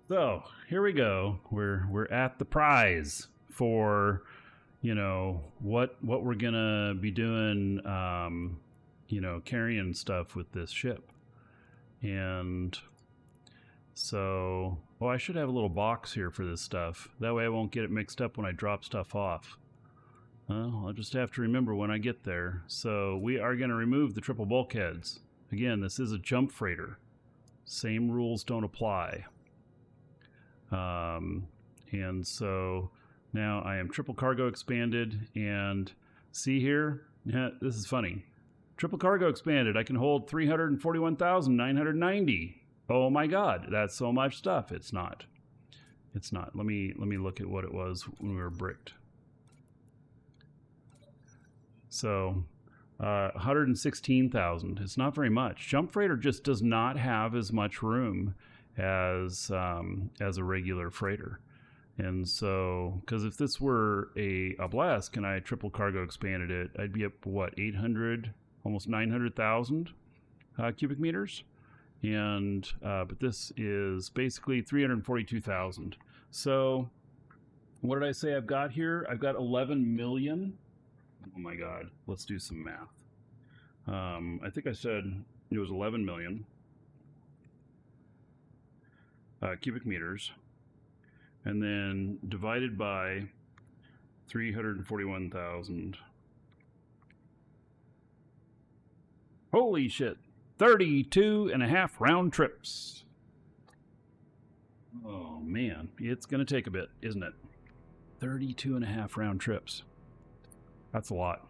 So here we go. We're at the prize for, you know, what we're gonna be doing, you know, carrying stuff with this ship. And so, I should have a little box here for this stuff. That way I won't get it mixed up when I drop stuff off. Well, I'll just have to remember when I get there. So we are going to remove the triple bulkheads. Again, this is a jump freighter. Same rules don't apply. And so now I am triple cargo expanded, and see here, yeah, this is funny. Triple cargo expanded, I can hold 341,990. Oh my God, that's so much stuff. It's not. It's not. Let me look at what it was when we were bricked. So 116,000. It's not very much. Jump freighter just does not have as much room as a regular freighter. And so, because if this were a blast and I triple cargo expanded it, I'd be up, what, 800, almost 900,000 cubic meters. And but this is basically 342,000. So what did I say I've got here? I've got 11 million. Oh my God, let's do some math. I think I said it was 11 million cubic meters, and then divided by 341,000. Holy shit, 32.5 round trips. Oh man, it's gonna take a bit, isn't it? 32.5 round trips. That's a lot.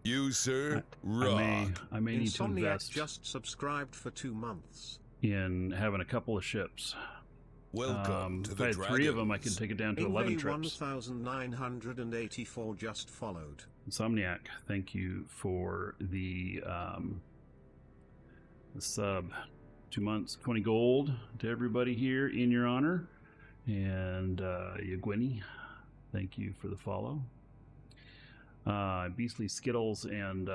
You, sir, I may need to invest. Just subscribed for 2 months. In having a couple of ships. Welcome to if the I had Dragons. 3 of them, I could take it down to 11 trips. 1,984 just followed. Insomniac, thank you for the sub. 2 months, 20 gold to everybody here in your honor. And Yagwini, thank you for the follow. Beastly Skittles and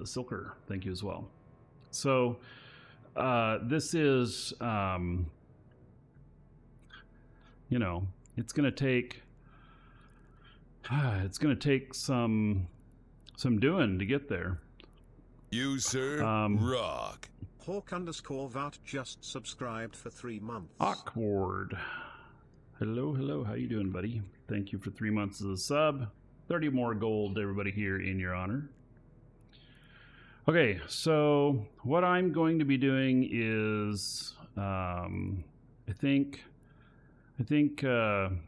Silker, thank you as well. So this is, you know, it's going to take some doing to get there. You, sir, rock. Hawk_Vout just subscribed for 3 months. Awkward. Hello, how you doing, buddy? Thank you for 3 months as a sub. 30 more gold to everybody here in your honor. Okay, so what I'm going to be doing is, I think I'm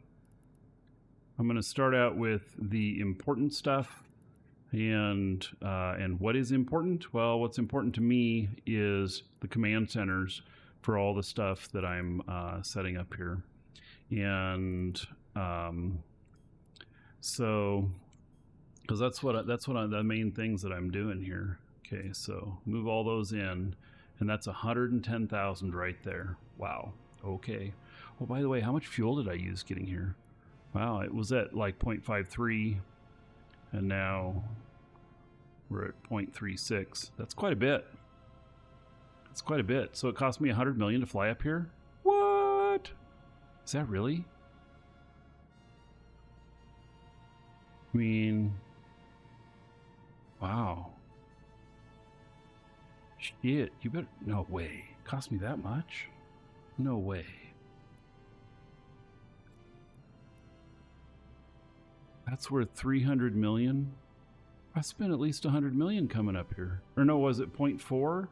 going to start out with the important stuff, and what is important? Well, what's important to me is the command centers for all the stuff that I'm setting up here, and so, because that's the main things that I'm doing here. Okay, so move all those in, and that's 110,000 right there. Wow. Okay. Well, by the way, how much fuel did I use getting here? Wow, it was at like 0.53, and now we're at 0.36. That's quite a bit. That's quite a bit. So it cost me 100 million to fly up here? What? Is that really? I mean, wow. Shit, you better, no way. It cost me that much? No way. That's worth 300 million. I spent at least 100 million coming up here. Or no, was it 0.4?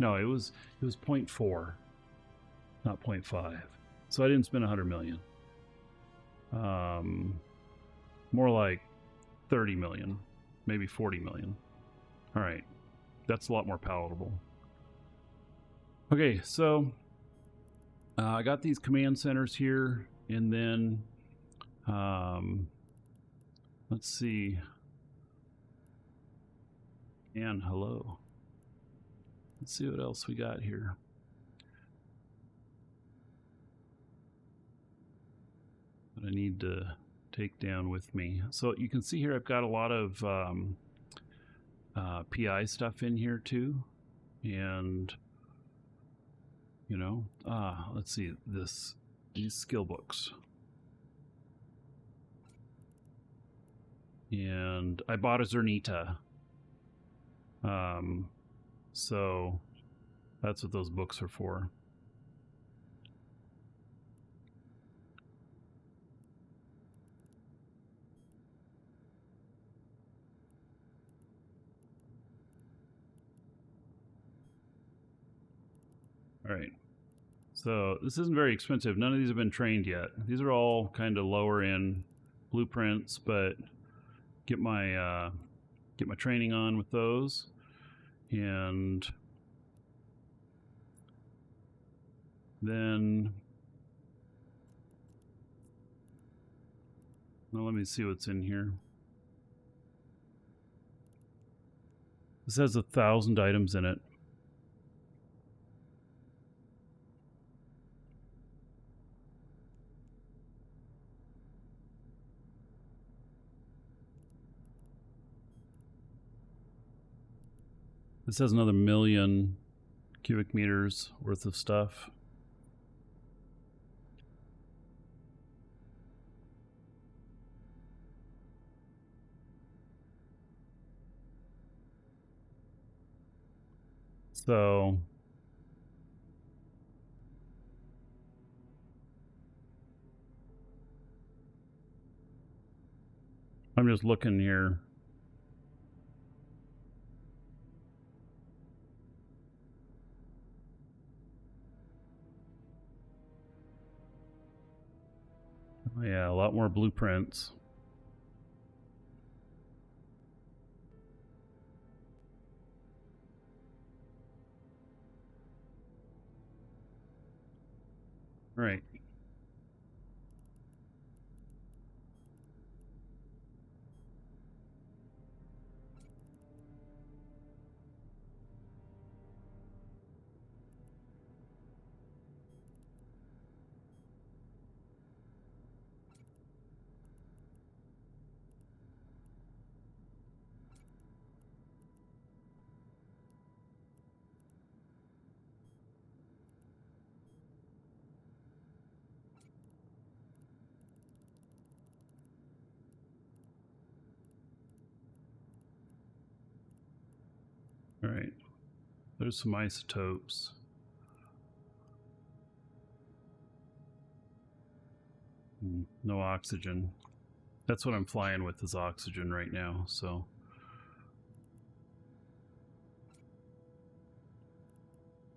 No, it was 0.4, not 0.5. So I didn't spend 100 million. More like 30 million, maybe 40 million. All right, that's a lot more palatable. Okay, so I got these command centers here, and then let's see. And hello. Let's see what else we got here. That I need to take down with me. So you can see here I've got a lot of PI stuff in here too. And you know. Let's see these skill books. And I bought a Zernita. So that's what those books are for. All right. So this isn't very expensive. None of these have been trained yet. These are all kind of lower end blueprints, but get my training on with those. And then, well, let me see what's in here. This has 1,000 items in it. This has another 1,000,000 cubic meters worth of stuff. So I'm just looking here. Oh, yeah, a lot more blueprints. All right. All right. There's some isotopes. No oxygen. That's what I'm flying with, is oxygen right now, so.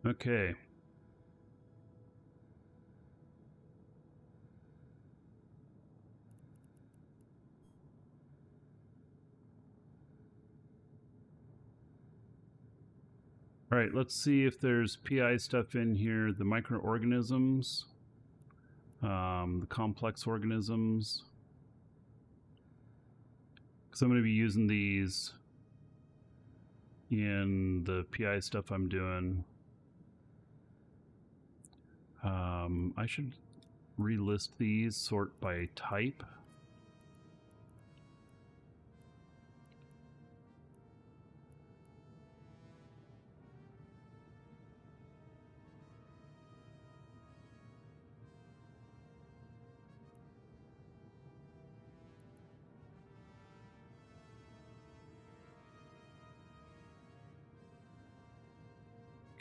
Okay. All right, let's see if there's PI stuff in here. The microorganisms, the complex organisms. Because I'm going to be using these in the PI stuff I'm doing. I should relist these, sort by type.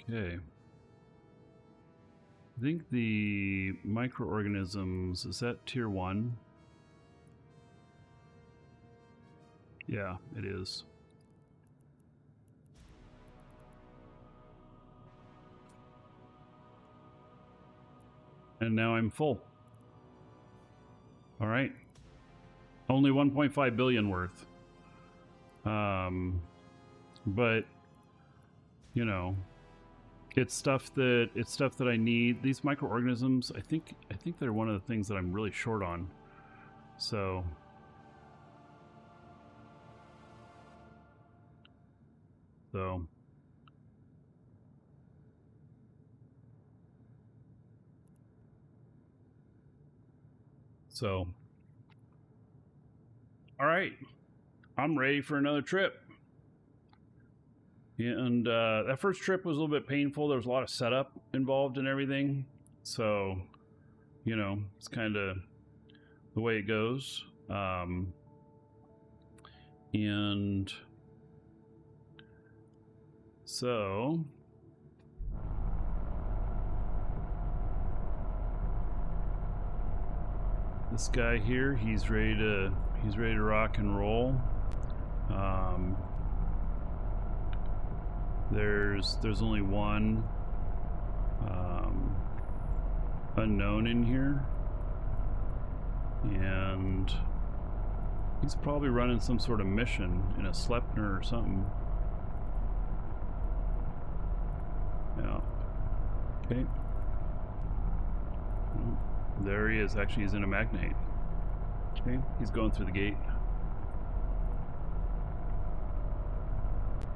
Okay. I think the microorganisms, is that tier 1? Yeah, it is. And now I'm full. All right. Only 1.5 billion worth. But you know, it's stuff that I need. These microorganisms, I think they're one of the things that I'm really short on. So all right, I'm ready for another trip. And that first trip was a little bit painful. There was a lot of setup involved in everything. So, you know, it's kind of the way it goes. And so this guy here, he's ready to rock and roll. There's only one unknown in here, and he's probably running some sort of mission in a Sleipnir or something. Yeah. Okay. There he is. Actually, he's in a magnate. Okay, he's going through the gate.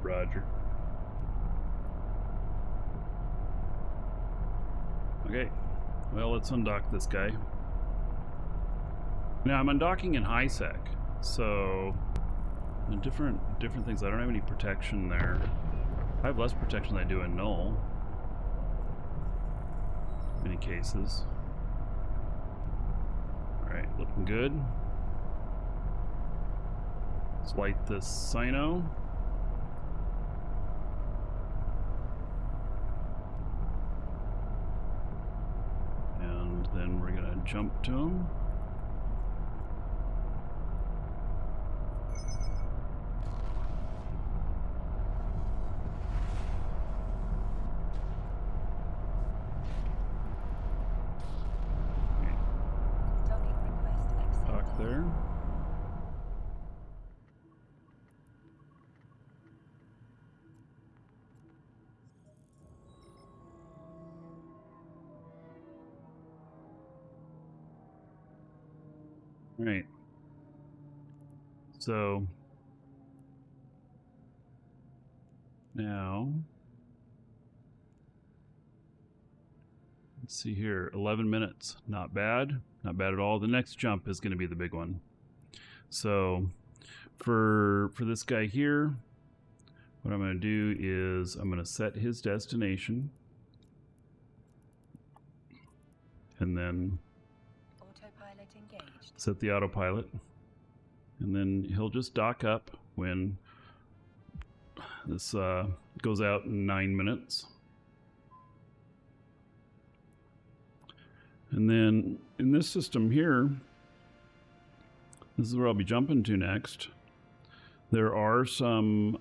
Roger. Okay, well, let's undock this guy. Now, I'm undocking in high sec, so different things. I don't have any protection there. I have less protection than I do in null. In many cases. Alright, looking good. Let's light this cyno. And then we're gonna jump to him. There. Right. So now let's see here, 11 minutes. Not bad. Not bad at all. The next jump is going to be the big one. So for this guy here, what I'm going to do is I'm going to set his destination. And then autopilot engaged. Set the autopilot. And then he'll just dock up when this goes out in 9 minutes. And then in this system here, this is where I'll be jumping to next. There are some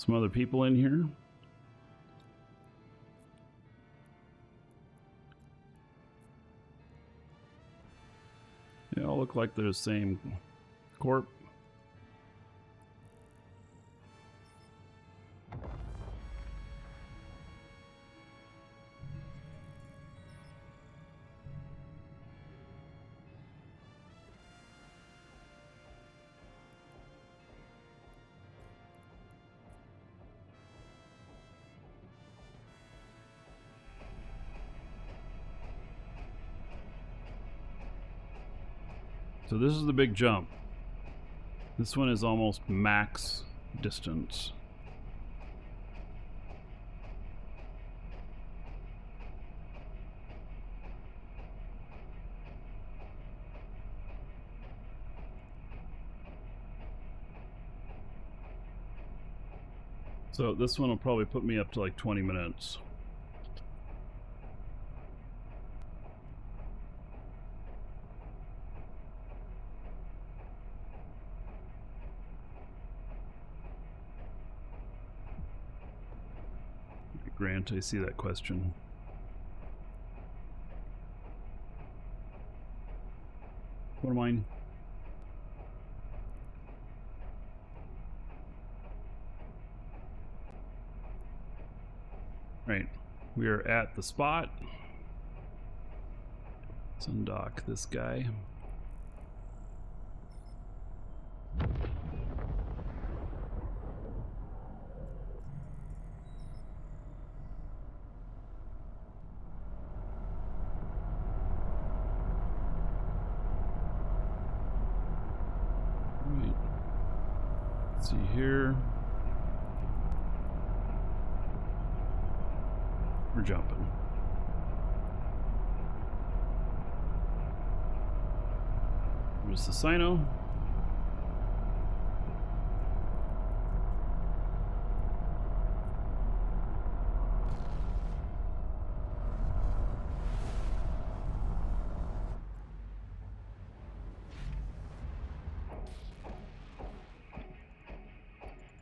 other people in here. They all look like they're the same corp. So this is the big jump. This one is almost max distance. So this one will probably put me up to like 20 minutes. Grant, I see that question. What am I? Right, we are at the spot. Let's undock this guy. See here, jumping. There's the cyno.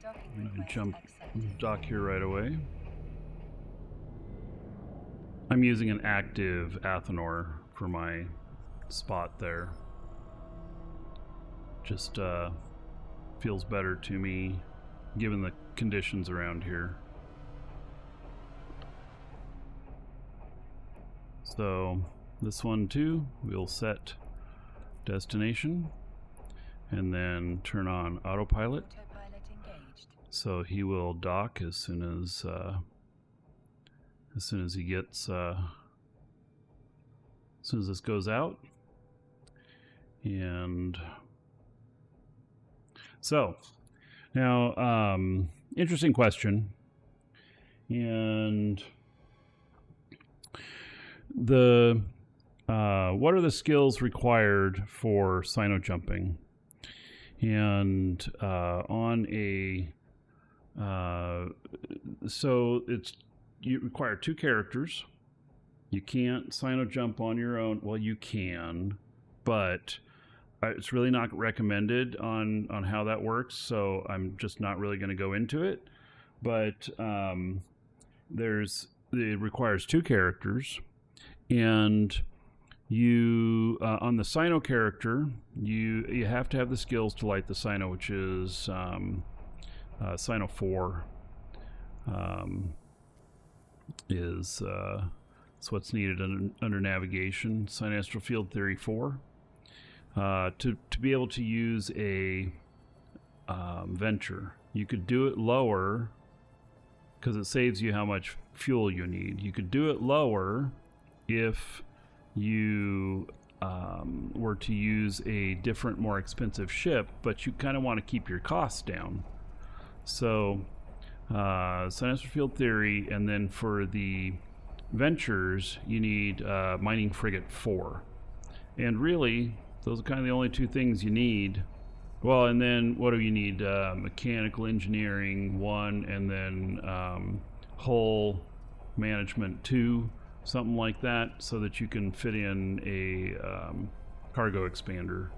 Docking I can request jump, accepted. dock here right away. I'm using an active Athenor for my spot there. Just feels better to me given the conditions around here. So this one too, we'll set destination and then turn on autopilot. Autopilot engaged. So he will dock as soon as he gets as soon as this goes out. And so now interesting question. And the what are the skills required for cyno jumping? And on a so you require 2 characters. You can't cyno jump on your own. Well, you can, but it's really not recommended on how that works. So I'm just not really going to go into it. But it requires 2 characters, and you on the cyno character, you have to have the skills to light the cyno, which is cyno 4 is it's what's needed under navigation. Sinastral field theory 4 to be able to use a venture. You could do it lower because it saves you how much fuel you need. You could do it lower if you were to use a different, more expensive ship, but you kind of want to keep your costs down. So Sinastral field theory, and then for the ventures you need mining frigate 4, and really those are kind of the only 2 things you need. Well, and then what do you need? Mechanical engineering 1, and then hull management 2, something like that, so that you can fit in a cargo expander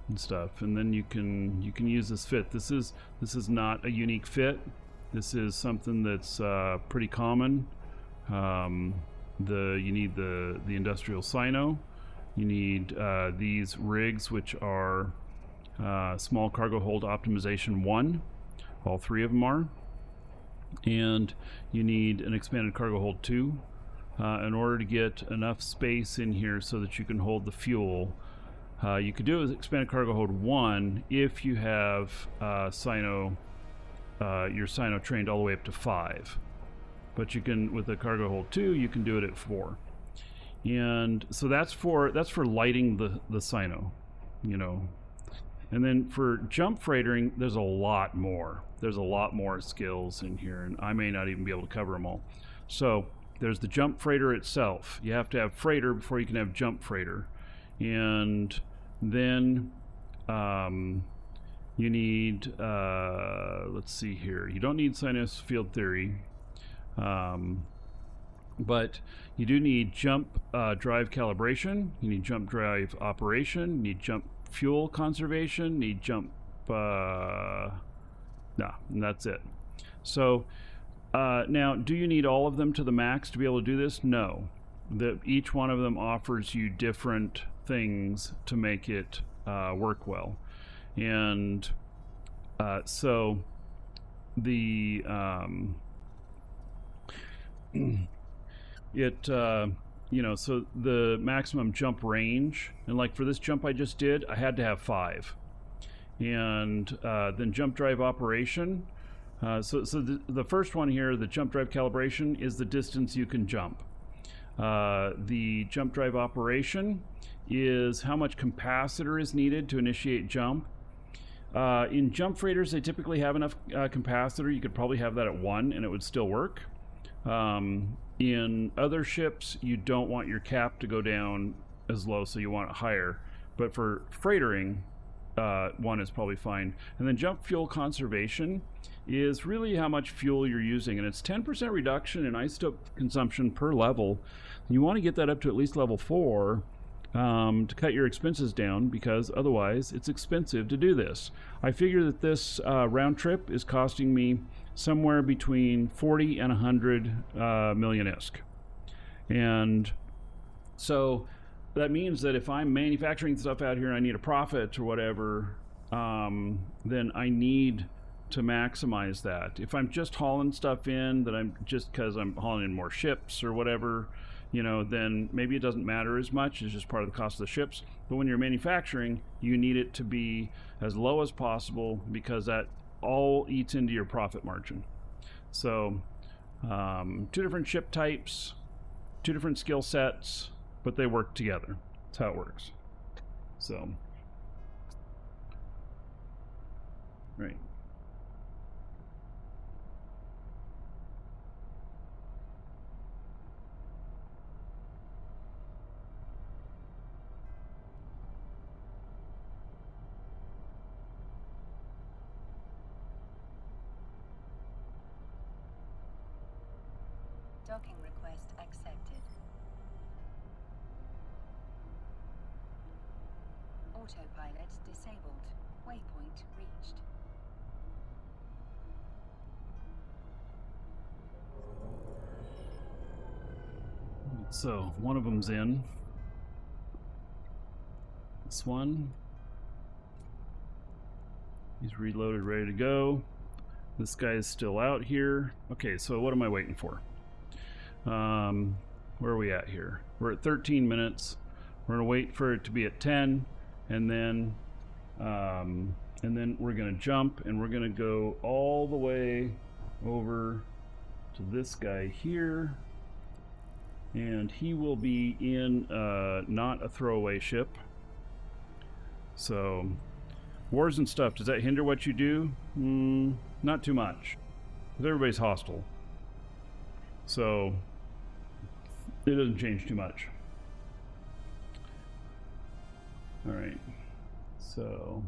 and stuff. And then you can use this fit. This is not a unique fit. This is something that's pretty common. You need the industrial cyno. You need these rigs, which are small cargo hold optimization 1. All 3 of them are. And you need an expanded cargo hold 2 in order to get enough space in here so that you can hold the fuel. You could do it with expanded cargo hold 1 if you have cyno, your cyno trained all the way up to 5. But you can, with a cargo hold 2, you can do it at 4. And so that's for lighting the cyno, you know. And then for jump freightering, there's a lot more. There's a lot more skills in here, and I may not even be able to cover them all. So there's the jump freighter itself. You have to have freighter before you can have jump freighter. And then you need, let's see here. You don't need sinus field theory, but you do need jump drive calibration. You need jump drive operation. You need jump fuel conservation. You need jump, and that's it. So now, do you need all of them to the max to be able to do this? No. Each one of them offers you different things to make it work well. And so the so the maximum jump range, and like for this jump I just did, I had to have 5. And then jump drive operation. So the first one here, the jump drive calibration, is the distance you can jump. The jump drive operation is how much capacitor is needed to initiate jump. In jump freighters, they typically have enough capacitor. You could probably have that at 1 and it would still work. In other ships, you don't want your cap to go down as low, so you want it higher. But for freightering, 1 is probably fine. And then jump fuel conservation is really how much fuel you're using, and it's 10% reduction in isotope consumption per level. You want to get that up to at least level 4 to cut your expenses down, because otherwise it's expensive to do this. I figure that this round trip is costing me somewhere between 40 and 100 million ISK. And so that means that if I'm manufacturing stuff out here and I need a profit or whatever, then I need to maximize that. If I'm just hauling stuff in, that I'm just because I'm hauling in more ships or whatever, you know, then maybe it doesn't matter as much. It's just part of the cost of the ships. But when you're manufacturing, you need it to be as low as possible, because that all eats into your profit margin. So 2 different ship types, 2 different skill sets, but they work together. That's how it works. So, right. Docking request accepted. Autopilot disabled. Waypoint reached. So one of them's in. This one. He's reloaded, ready to go. This guy is still out here. Okay, so what am I waiting for? Where are we at here? We're at 13 minutes. We're gonna wait for it to be at 10, and then we're gonna jump, and we're gonna go all the way over to this guy here, and he will be in not a throwaway ship. So wars and stuff, does that hinder what you do? Not too much, because everybody's hostile, so it doesn't change too much. All right, so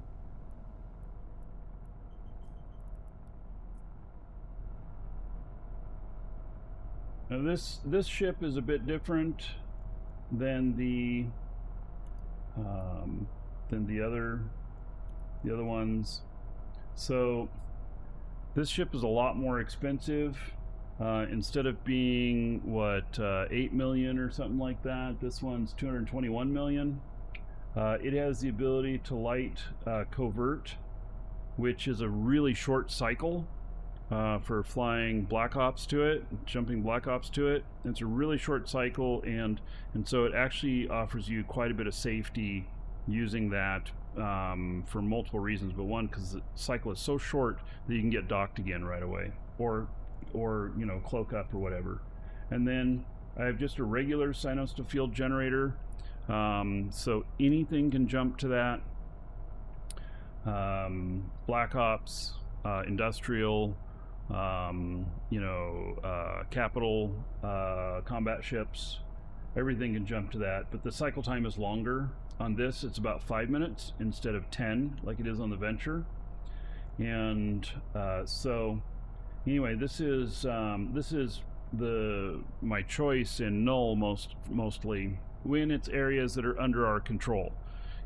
now this ship is a bit different than the other ones. So this ship is a lot more expensive. Instead of being what 8 million or something like that, this one's 221 million. It has the ability to light covert, which is a really short cycle for flying Black Ops to it, jumping Black Ops to it. It's a really short cycle, and so it actually offers you quite a bit of safety using that for multiple reasons. But one, because the cycle is so short that you can get docked again right away, or you know, cloak up or whatever. And then I have just a regular cyno to field generator, so anything can jump to that. Black Ops, industrial, you know, capital, combat ships, everything can jump to that. But the cycle time is longer. On this, it's about 5 minutes instead of 10 like it is on the Venture. And so anyway, this is my choice in null mostly when it's areas that are under our control.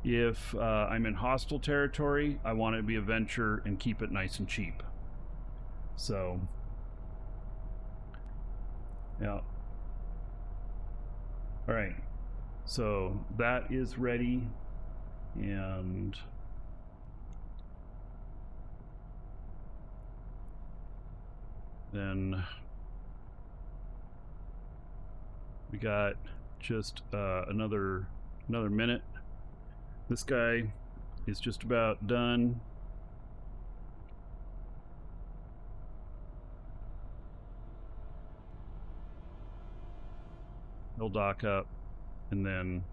If I'm in hostile territory, I want it to be a Venture and keep it nice and cheap. So yeah. All right, so that is ready, and then we got just another minute. This guy is just about done. He'll dock up, and then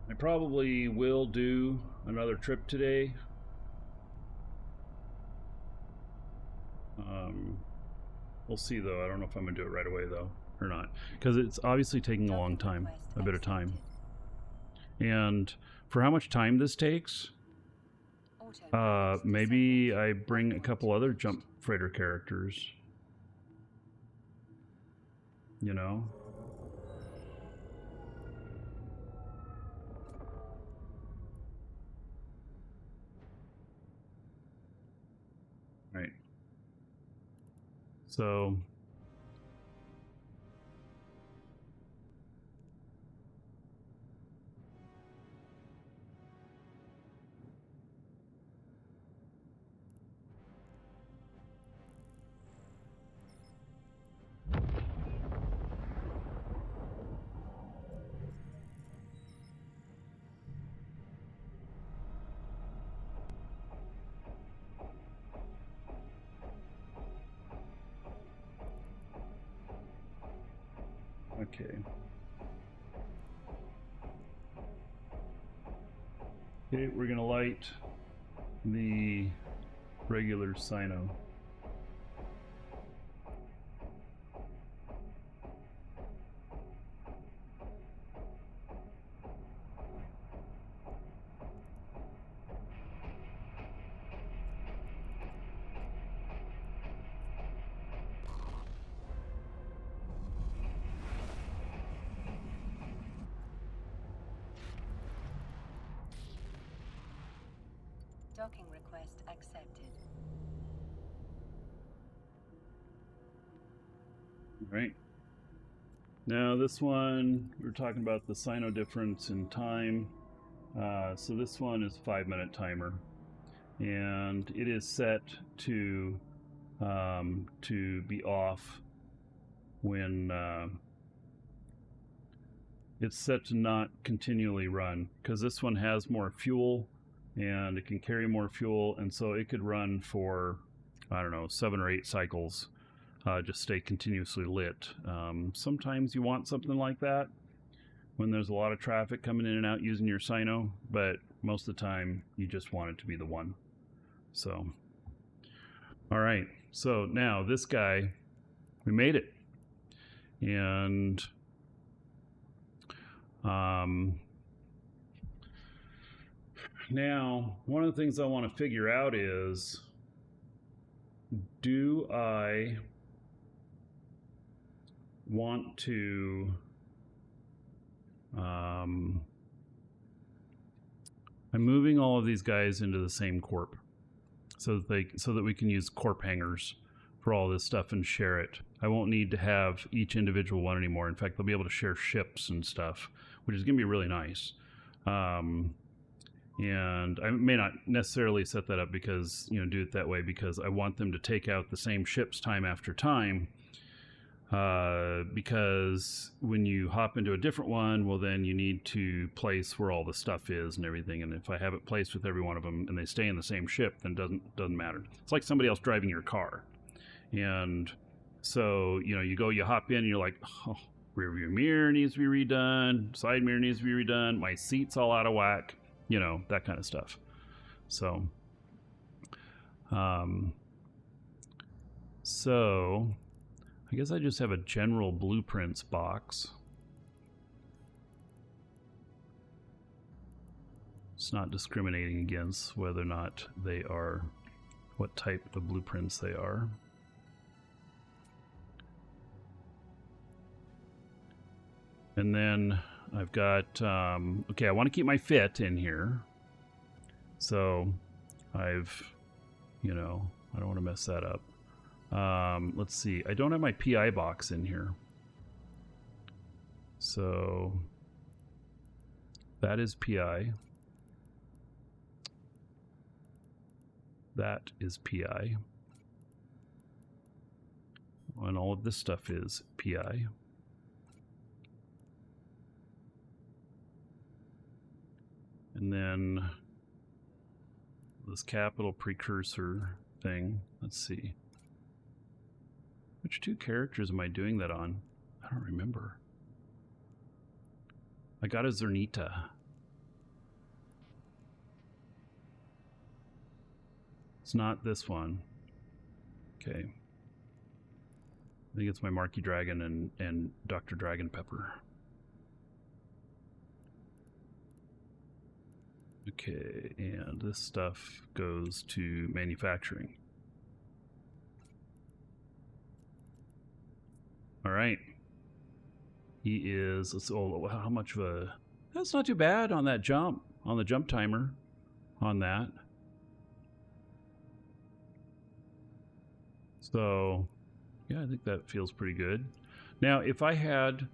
I probably will do another trip today. We'll see though. I don't know if I'm gonna do it right away though or not, because it's obviously taking a long time, a bit of time. And for how much time this takes, maybe I bring a couple other jump freighter characters. You know? Right. So okay. Okay, we're gonna light the regular cyno. Docking request accepted. Right. Now this one, we were talking about the cyno difference in time. So this one is a 5-minute timer, and it is set to be off when it's set to not continually run, because this one has more fuel and it can carry more fuel, and so it could run for, I don't know, 7 or 8 cycles, just stay continuously lit. Sometimes you want something like that when there's a lot of traffic coming in and out using your cyno, but most of the time you just want it to be the one. So, all right, so now this guy, we made it. And now one of the things I want to figure out is, do I want to I'm moving all of these guys into the same corp so that we can use corp hangers for all this stuff and share it. I won't need to have each individual one anymore. In fact, they'll be able to share ships and stuff, which is going to be really nice. And I may not necessarily set that up because, do it that way because I want them to take out the same ships time after time. Because when you hop into a different one, well, then you need to place where all the stuff is and everything. And if I have it placed with every one of them and they stay in the same ship, then it doesn't matter. It's like somebody else driving your car. And so, you hop in and you're like, oh, rear view mirror needs to be redone. Side mirror needs to be redone. My seat's all out of whack, that kind of stuff. So, I guess I just have a general blueprints box. It's not discriminating against whether or not they are, what type of blueprints they are. And then I've got, okay, I want to keep my fit in here. So I've, I don't want to mess that up. Let's see, I don't have my PI box in here. So that is PI. That is PI. And all of this stuff is PI. And then this capital precursor thing, let's see. Which 2 characters am I doing that on? I don't remember. I got a Zernita. It's not this one. Okay. I think it's my Markee Dragon and Dr. Dragon Pepper. Okay, and this stuff goes to manufacturing. All right. He is, how much of a, that's not too bad on that jump, on the jump timer on that. So, yeah, I think that feels pretty good. Now, if I had,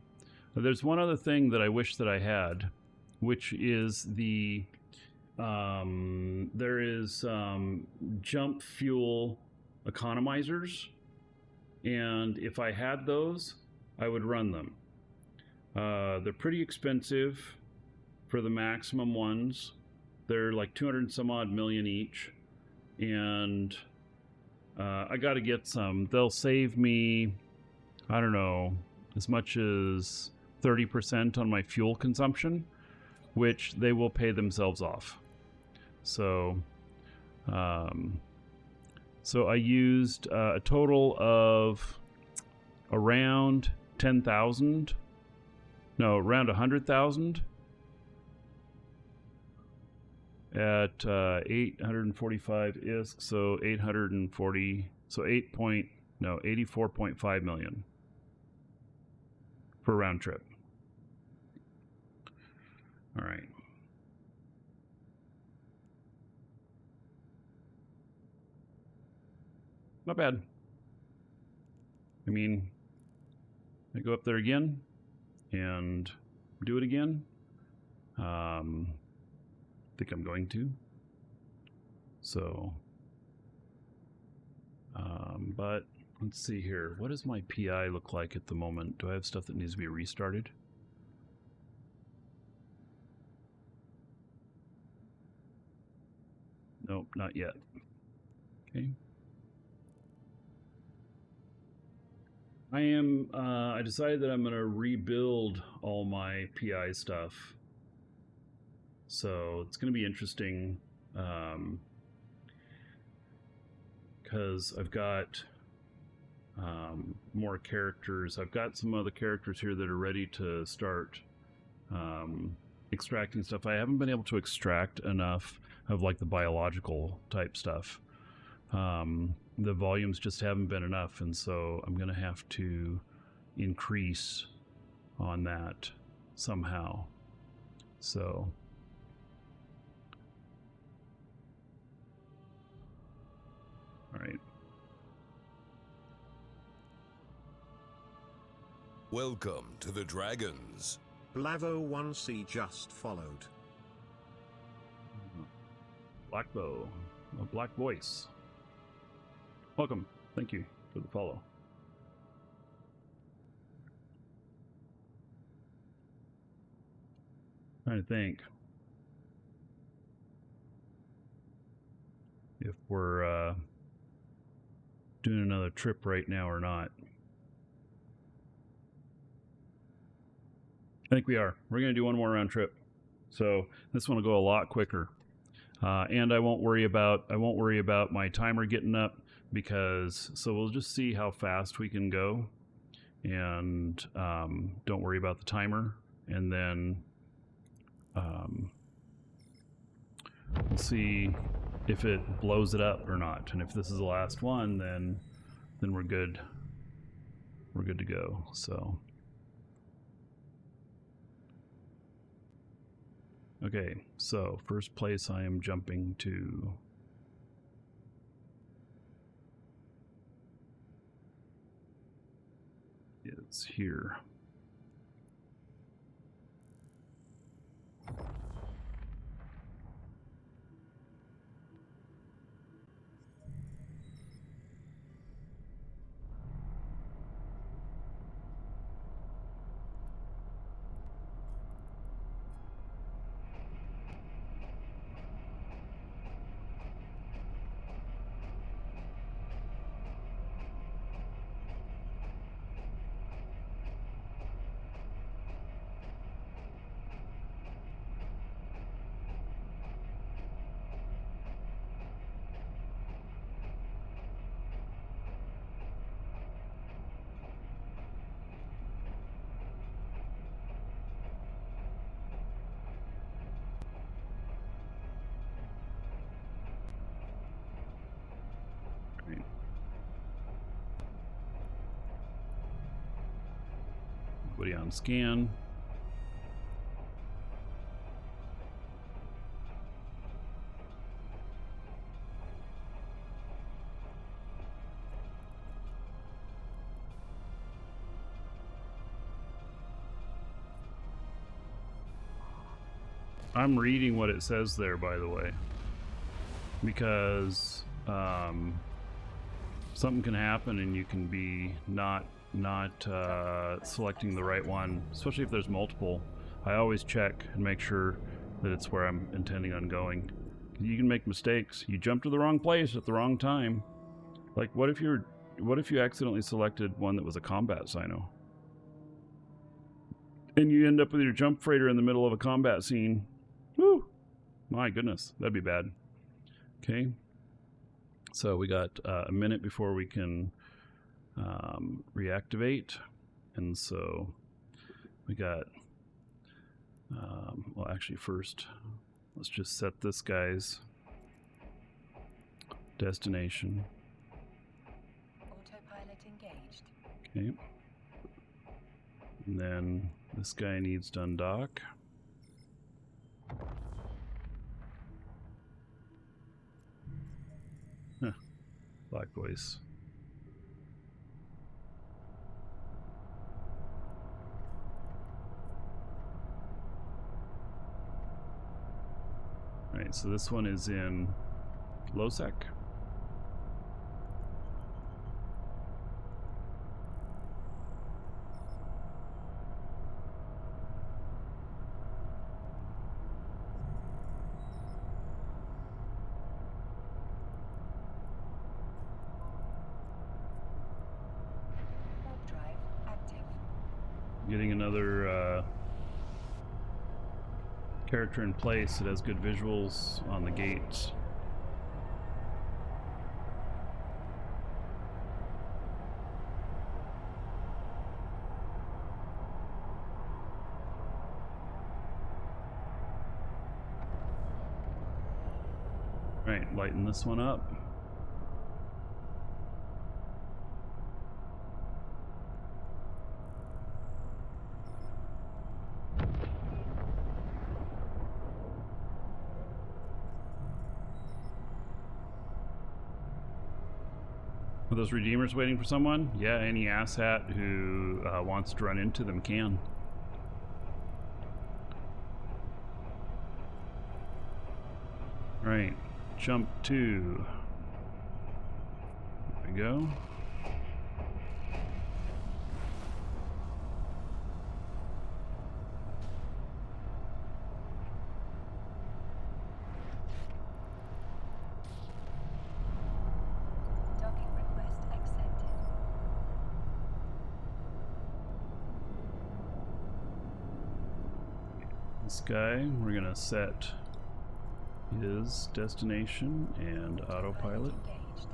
there's one other thing that I wish that I had, which is the, there is jump fuel economizers, and if I had those, I would run them. They're pretty expensive for the maximum ones. They're like 200 and some odd million each, and I got to get some. They'll save me, I don't know, as much as 30% on my fuel consumption, which they will pay themselves off. So, so I used a total of around 10,000. No, around 100,000 at 845 ISK, so 840, so 84.5 million per round trip. All right. Not bad. I mean, I go up there again and do it again. I think I'm going to. So, but let's see here. What does my PI look like at the moment? Do I have stuff that needs to be restarted? Nope, not yet. Okay. I decided that I'm going to rebuild all my PI stuff. So it's going to be interesting because I've got more characters. I've got some other characters here that are ready to start extracting stuff. I haven't been able to extract enough of like the biological type stuff. The volumes just haven't been enough, and so I'm going to have to increase on that somehow. So all right. Welcome to the Dragons. Blavo1C just followed. Blackbow, a black voice. Welcome. Thank you for the follow. Trying to think if we're doing another trip right now or not. I think we are. We're going to do one more round trip, so this one will go a lot quicker, and I won't worry about my timer getting up, because so we'll just see how fast we can go, and don't worry about the timer, and then we'll see if it blows it up or not. And if this is the last one, then we're good. We're good to go. So okay, so first place I am jumping to is here. Everybody on scan. I'm reading what it says there, by the way, because something can happen and you can be not selecting the right one, especially if there's multiple. I always check and make sure that it's where I'm intending on going. You can make mistakes. You jump to the wrong place at the wrong time. Like, what if you accidentally selected one that was a combat cyno? And you end up with your jump freighter in the middle of a combat scene. Woo! My goodness, that'd be bad. Okay. So we got a minute before we can reactivate. And so we got, well, actually first, let's just set this guy's destination. Autopilot engaged. Okay. And then this guy needs to undock. Huh. Black voice. Alright, so this one is in Losec. Warp drive active. Getting another character in place that has good visuals on the gates. Right, lighten this one up. Are those Redeemers waiting for someone? Yeah, any asshat who wants to run into them can. Right, jump 2. There we go. Docking request accepted. This guy, we're gonna set his destination and autopilot. Engaged.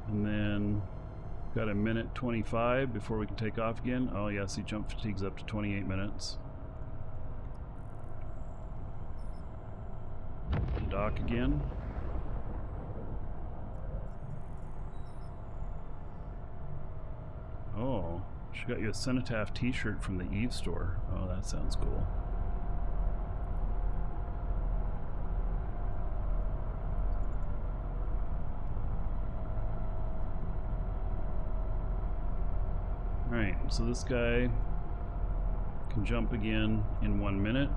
And then got a minute 25 before we can take off again. Oh yeah, see, jump fatigue's up to 28 minutes. Dock again. Oh, she got you a Cenotaph t-shirt from the Eve store. Oh, that sounds cool. Alright, so this guy can jump again in 1 minute.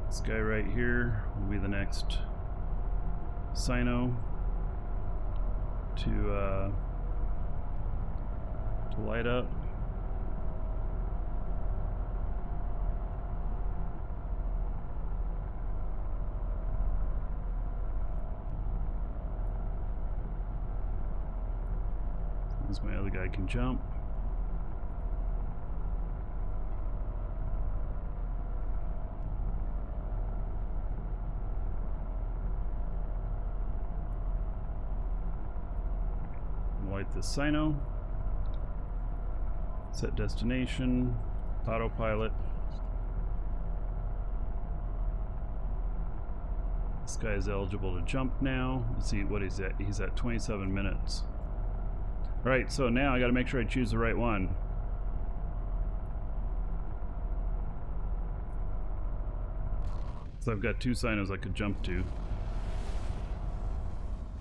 This guy right here will be the next cyno to light up. As my other guy can jump. Light the cyno. Set destination. Autopilot. This guy's eligible to jump now. Let's see what he's at. He's at 27 minutes. All right, so now I got to make sure I choose the right one. So I've got 2 cynos I could jump to.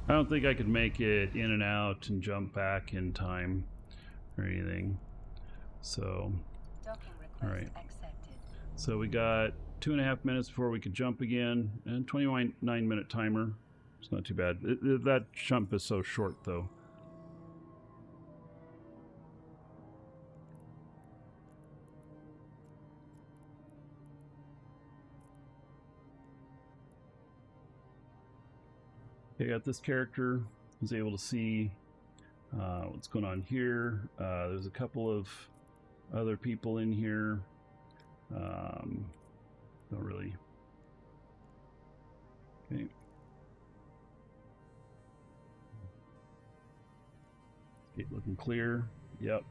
I don't think I could make it in and out and jump back in time or anything. So, Docking request all right. accepted. So we got 2.5 minutes before we could jump again, and 29-minute timer. It's not too bad. That jump is so short, though. Okay, I got this character. I was able to see what's going on here. There's a couple of other people in here. Don't really. Okay. Gate looking clear. Yep.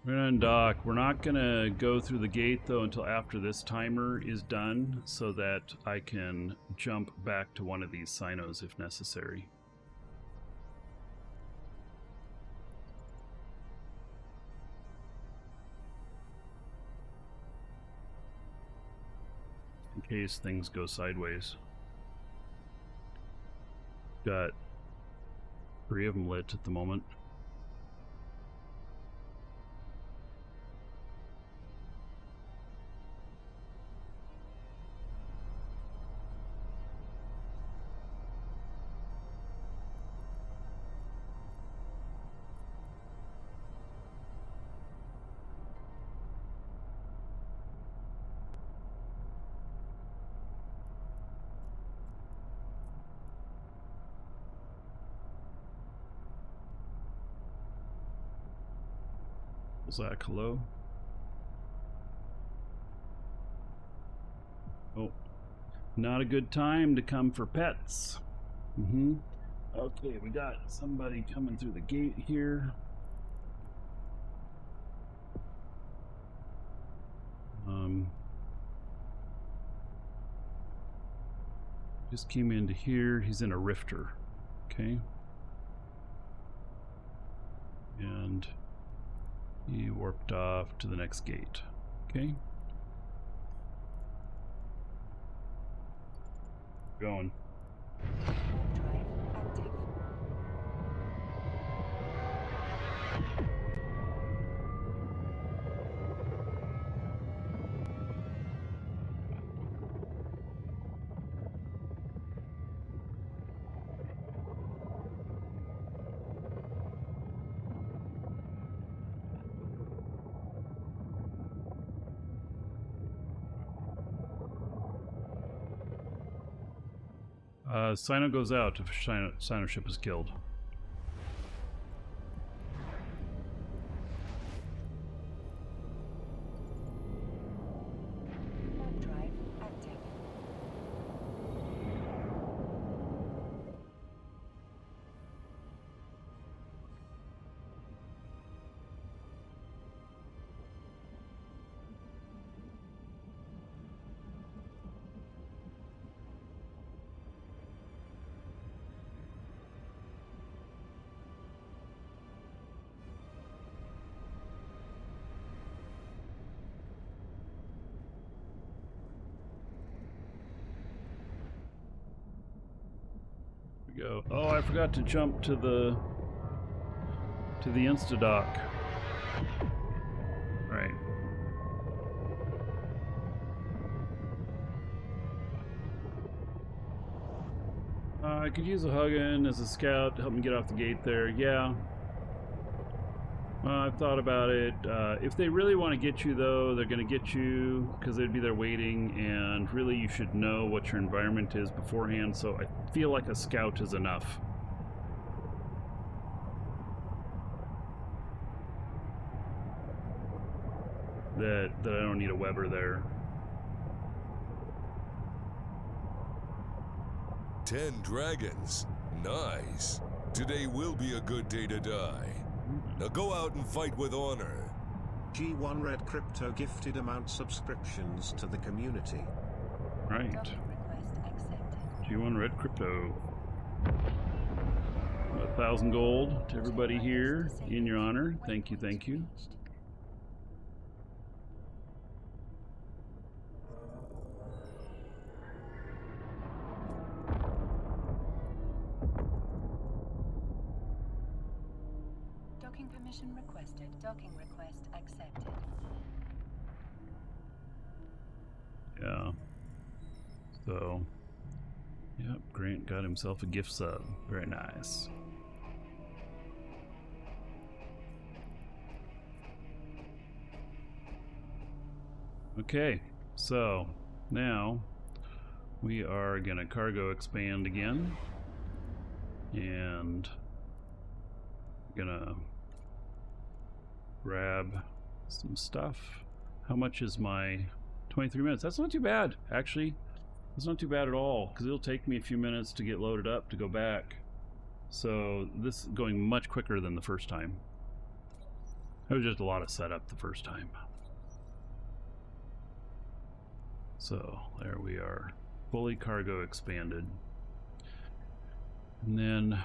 We're gonna undock. We're not gonna go through the gate though until after this timer is done, so that I can jump back to one of these cynos if necessary. In case things go sideways. Got 3 of them lit at the moment. Zach, hello. Oh, not a good time to come for pets. Okay, we got somebody coming through the gate here. Just came into here. He's in a rifter. Okay. And he warped off to the next gate. Okay. Going. Warp drive active. Cyno goes out if Cyno ship is killed. Warp drive active. We go. Oh, I forgot to jump to the insta-dock. Right. I could use a Huggin as a scout to help me get off the gate there. Yeah. I've thought about it. If they really want to get you, though, they're going to get you because they'd be there waiting, and really you should know what your environment is beforehand, so I feel like a scout is enough. That I don't need a Weber there. 10 dragons, Nice. Today will be a good day to die. Now go out and fight with honor. G1 Red Crypto gifted amount subscriptions to the community. Right. Docking request accepted. G1 Red Crypto. 1,000 gold to everybody here in your honor. Thank you, thank you. Reached. Docking permission requested. Docking request accepted. Yeah. So, yep, Grant got himself a gift sub. Very nice. Okay, so now we are gonna cargo expand again, and gonna grab some stuff. How much is my 23 minutes? That's not too bad, actually. It's not too bad at all, because it'll take me a few minutes to get loaded up to go back. So this is going much quicker than the first time. It was just a lot of setup the first time. So there we are, fully cargo expanded. And then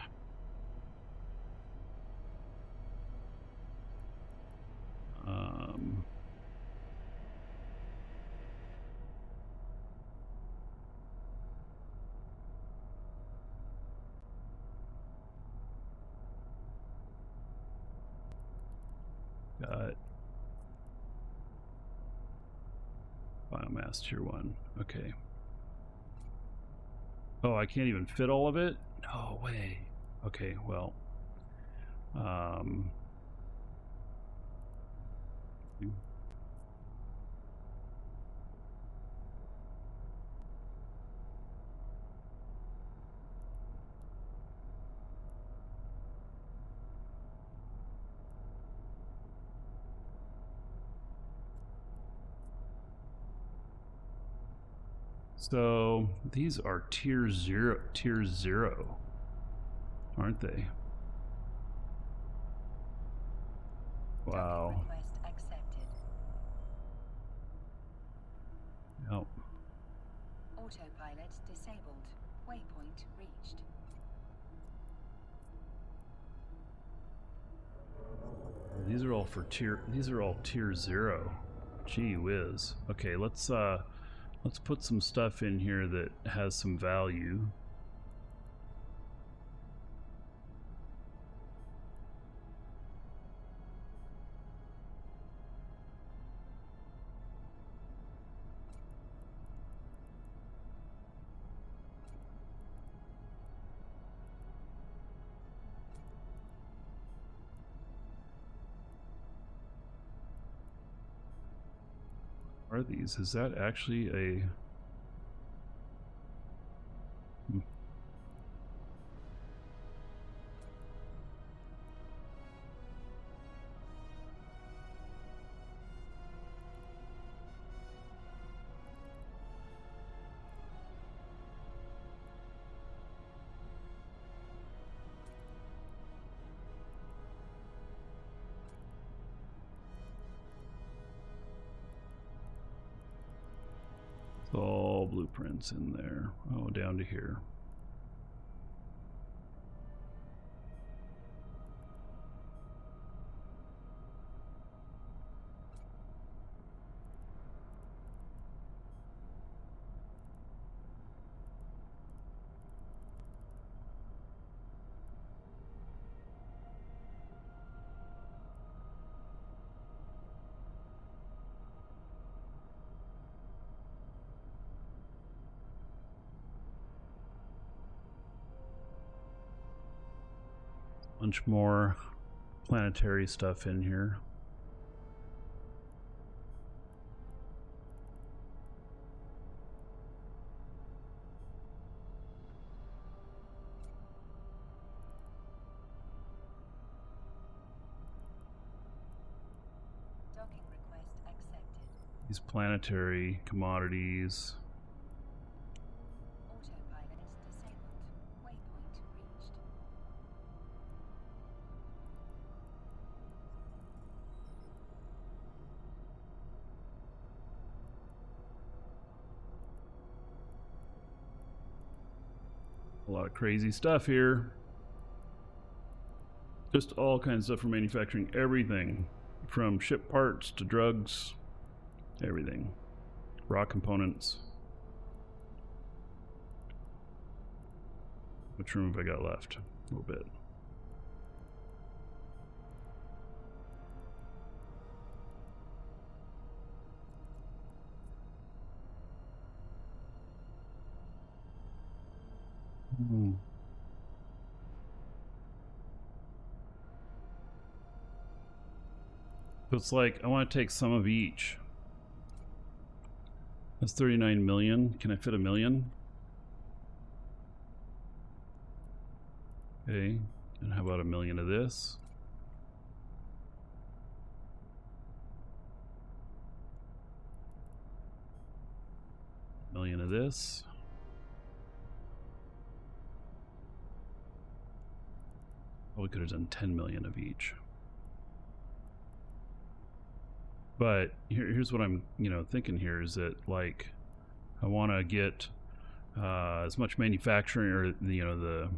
got biomass tier 1. Okay. Oh, I can't even fit all of it? No way. Okay, well. So these are tier 0, aren't they? Wow. Docking request accepted. Yep. Autopilot disabled. Waypoint reached. These are all for tier 0. Gee whiz. Okay, let's put some stuff in here that has some value. What are these? Is that actually a... all blueprints in there. Oh, down to here. Bunch more planetary stuff in here. Docking request accepted. These planetary commodities. Autopilot disabled. Waypoint reached. A lot of crazy stuff here. Just all kinds of stuff for manufacturing everything. From ship parts to drugs. Everything. Raw components. Which room have I got left? A little bit. So it's like, I want to take some of each. That's 39 million. Can I fit a million? Okay. And how about a million of this? A million of this. Oh, we could have done 10 million of each. But here's what I'm, thinking here is that, like, I want to get as much manufacturing, or the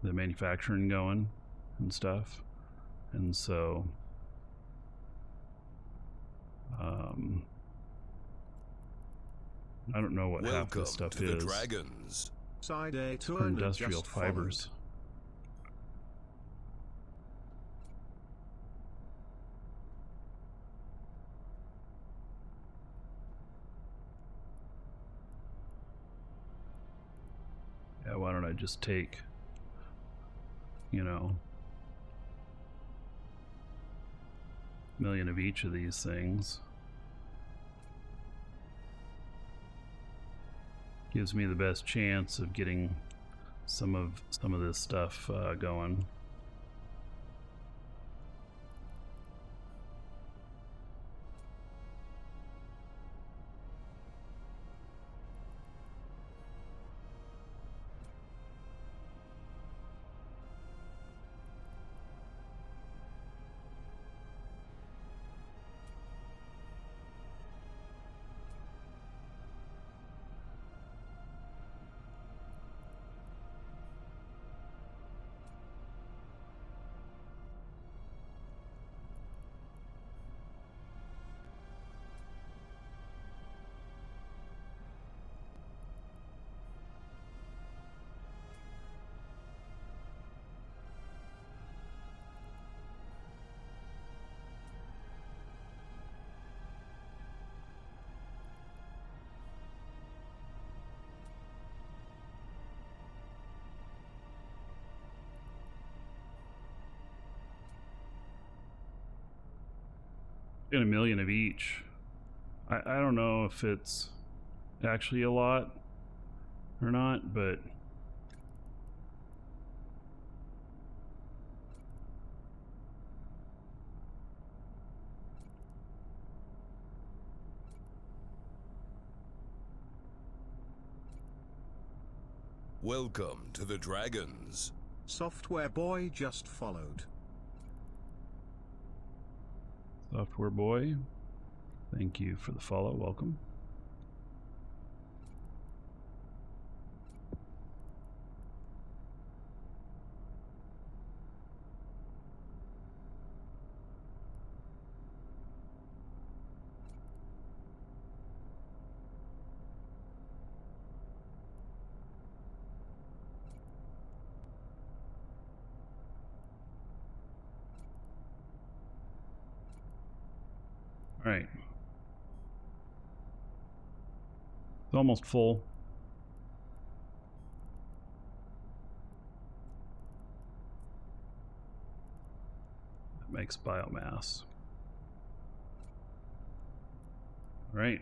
manufacturing going and stuff, and so I don't know what half this stuff to the is. Dragons. Side A to For industrial fibers. Yeah, why don't I just take, million of each of these things. Gives me the best chance of getting some of this stuff going. And a million of each. I don't know if it's actually a lot or not, but Welcome to the Dragons. Software Boy just followed. Software Boy, thank you for the follow. Welcome. All right. It's almost full. That makes biomass. All right.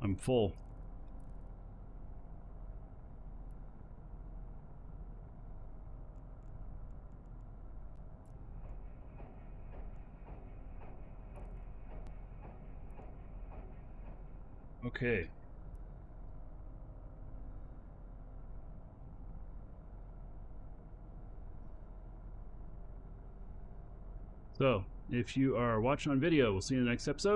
I'm full. Okay. So, if you are watching on video, we'll see you in the next episode.